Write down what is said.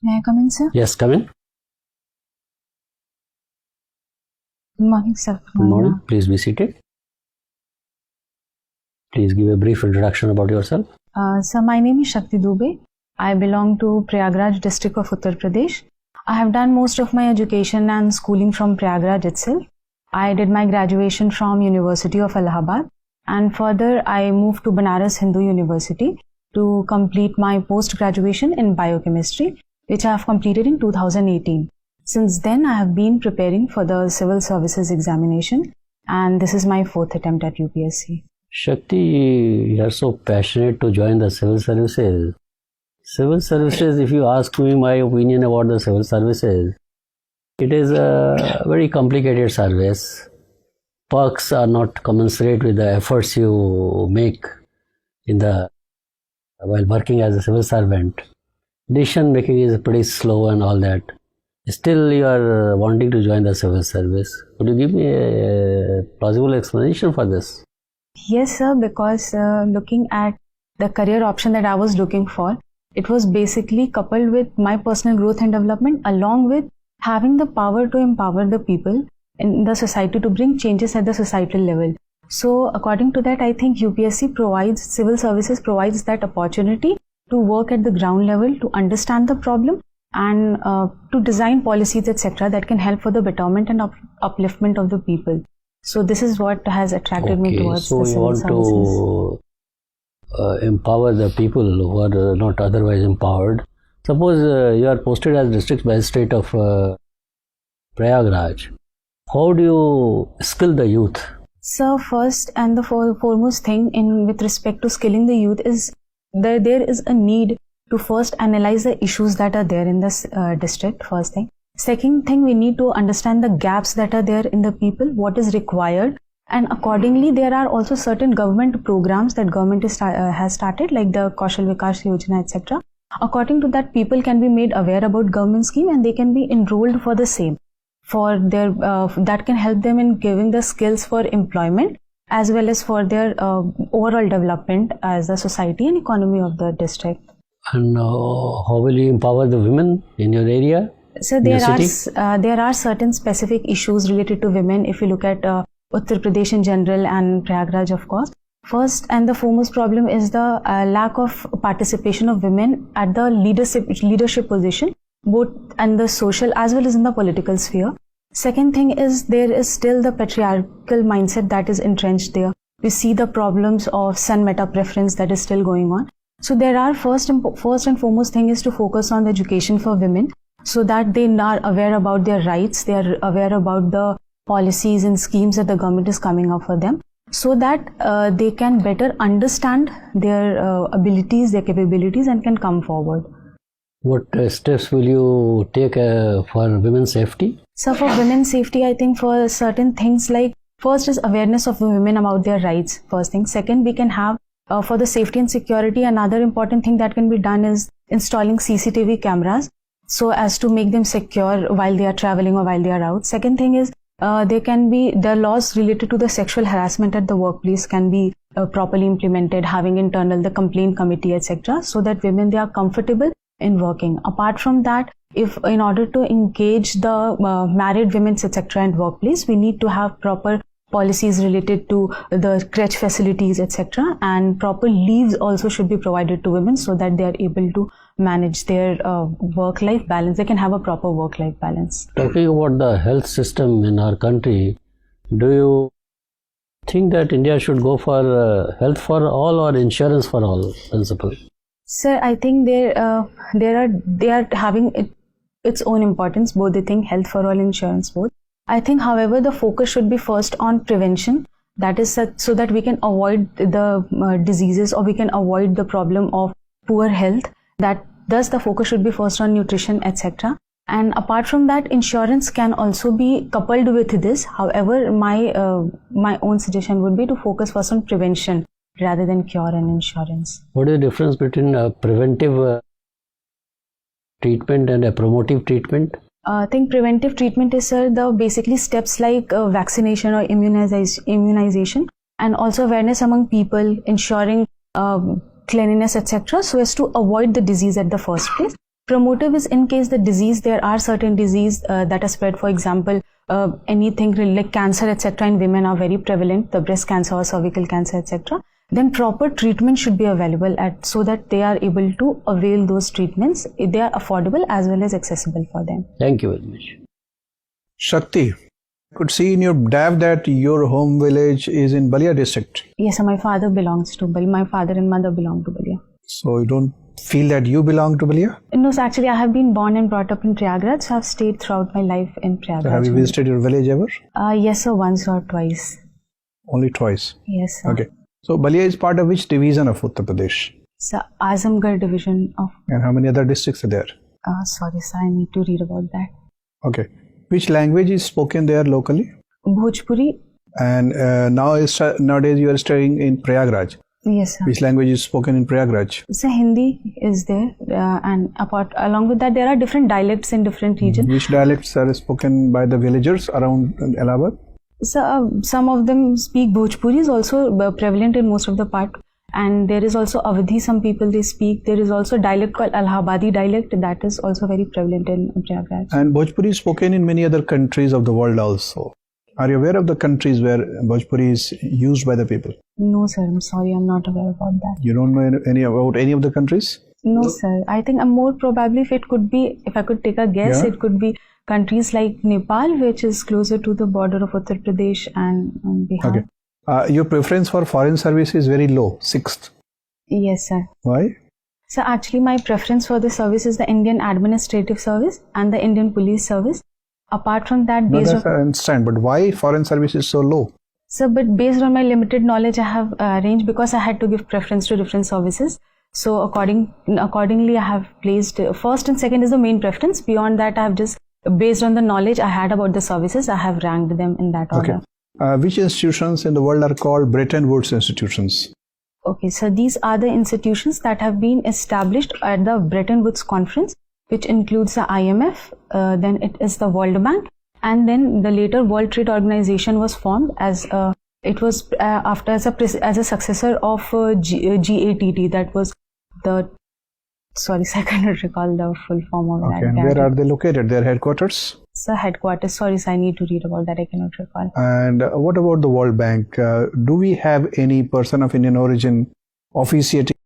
May I come in, sir? Yes, come in. Good morning, sir. Good morning. Please be seated. Please give a brief introduction about yourself. Sir, my name is Shakti Dubey. I belong to Prayagraj district of Uttar Pradesh. I have done most of my education and schooling from Prayagraj itself. I did my graduation from University of Allahabad, and further I moved to Banaras Hindu University to complete my post-graduation in biochemistry, which I have completed in 2018. Since then, I have been preparing for the civil services examination, and this is my 4th attempt at UPSC. Shakti, you are so passionate to join the civil services. Civil services, if you ask me my opinion about the civil services, it is a very complicated service. Perks are not commensurate with the efforts you make while working as a civil servant. Decision making is pretty slow and all that. Still, you are wanting to join the civil service. Could you give me a plausible explanation for this? Yes, sir, because looking at the career option that I was looking for, it was basically coupled with my personal growth and development, along with having the power to empower the people in the society to bring changes at the societal level. So according to that, I think UPSC civil services provides that opportunity to work at the ground level, to understand the problem and to design policies, etc. that can help for the betterment and upliftment of the people. So this is what has attracted me towards the civil services. So you want to empower the people who are not otherwise empowered. Suppose you are posted as district magistrate of Prayagraj. How do you skill the youth? So first and the foremost thing with respect to skilling the youth is there is a need to first analyze the issues that are there in this district, first thing. Second thing, we need to understand the gaps that are there in the people, what is required, and accordingly there are also certain government programs that government has started, like the Kaushal Vikas Yojana, etc. According to that, people can be made aware about government scheme and they can be enrolled for the same. For their that can help them in giving the skills for employment as well as for their overall development as a society and economy of the district. And how will you empower the women in your area? So there are certain specific issues related to women. If you look at Uttar Pradesh in general and Prayagraj, of course, first and the foremost problem is the lack of participation of women at the leadership position, both in the social as well as in the political sphere. Second thing is there is still the patriarchal mindset that is entrenched there. We see the problems of son meta preference that is still going on. So there are first and foremost thing is to focus on the education for women, so that they are aware about their rights, they are aware about the policies and schemes that the government is coming up for them, so that they can better understand their abilities, their capabilities, and can come forward. What steps will you take for women's safety? So for women's safety, I think for certain things like, first is awareness of the women about their rights, first thing. Second, we can have for the safety and security, another important thing that can be done is installing CCTV cameras so as to make them secure while they are traveling or while they are out. Second thing is the laws related to the sexual harassment at the workplace can be properly implemented, having the complaint committee, etc. so that women, they are comfortable in working. Apart from that, if in order to engage the married women, etc. in workplace, we need to have proper policies related to the crèche facilities, etc. and proper leaves also should be provided to women so that they are able to manage their work-life balance. They can have a proper work-life balance. Talking about the health system in our country, do you think that India should go for health for all or insurance for all principle? Sir, I think they are having its own importance, both. They think health for all, insurance both. I think, however, the focus should be first on prevention. That is so that we can avoid the diseases, or we can avoid the problem of poor health. Thus the focus should be first on nutrition, etc. And apart from that, insurance can also be coupled with this. However, my own suggestion would be to focus first on prevention rather than cure and insurance. What is the difference between a preventive treatment and a promotive treatment? I think preventive treatment is the basically steps like vaccination or immunization, and also awareness among people, ensuring cleanliness, etc. so as to avoid the disease at the first place. Promotive is in case the disease, there are certain disease that are spread. For example, anything like cancer, etc. in women are very prevalent, the breast cancer or cervical cancer, etc. Then proper treatment should be available so that they are able to avail those treatments. They are affordable as well as accessible for them. Thank you very much. Shakti, I could see in your DAV that your home village is in Balia district. Yes, sir, my father belongs to Balia. My father and mother belong to Balia. So you don't feel that you belong to Balia? No, so actually I have been born and brought up in Prayagraj, so I have stayed throughout my life in Prayagraj. So have you visited your village ever? Yes, sir, once or twice. Only twice? Yes, sir. Okay. So Balia is part of which division of Uttar Pradesh? So Azamgarh division of... And how many other districts are there? Sorry, sir, I need to read about that. Okay. Which language is spoken there locally? Bhojpuri. And nowadays you are studying in Prayagraj. Yes, sir. Which language is spoken in Prayagraj? So Hindi is there, and along with that there are different dialects in different regions. Which dialects are spoken by the villagers around Allahabad? So some of them speak Bhojpuri, is also prevalent in most of the part, and there is also Awadhi, some people they speak. There is also a dialect called Allahabadi dialect that is also very prevalent in Prayagraj. And Bhojpuri is spoken in many other countries of the world also. Are you aware of the countries where Bhojpuri is used by the people? No, sir. I'm sorry. I'm not aware about that. You don't know about any of the countries? No, sir. I think I'm more probably if I could take a guess, It could be countries like Nepal, which is closer to the border of Uttar Pradesh and Bihar. Okay. Your preference for foreign service is very low, 6th. Yes, sir. Why? So actually my preference for the service is the Indian Administrative Service and the Indian Police Service. Apart from that, I understand, but why foreign service is so low? So, but based on my limited knowledge, I have arranged because I had to give preference to different services. So, accordingly, I have placed first and second is the main preference. Beyond that, I have just based on the knowledge I had about the services, I have ranked them in that order. Okay. Which institutions in the world are called Bretton Woods institutions? Okay, so these are the institutions that have been established at the Bretton Woods Conference, which includes the IMF, then it is the World Bank, and then the later World Trade Organization was formed as a successor of GATT. That was the I cannot recall the full form of that. Okay, where are they located? Their headquarters? So headquarters. Sorry, I need to read about that. I cannot recall. And what about the World Bank? Do we have any person of Indian origin officiating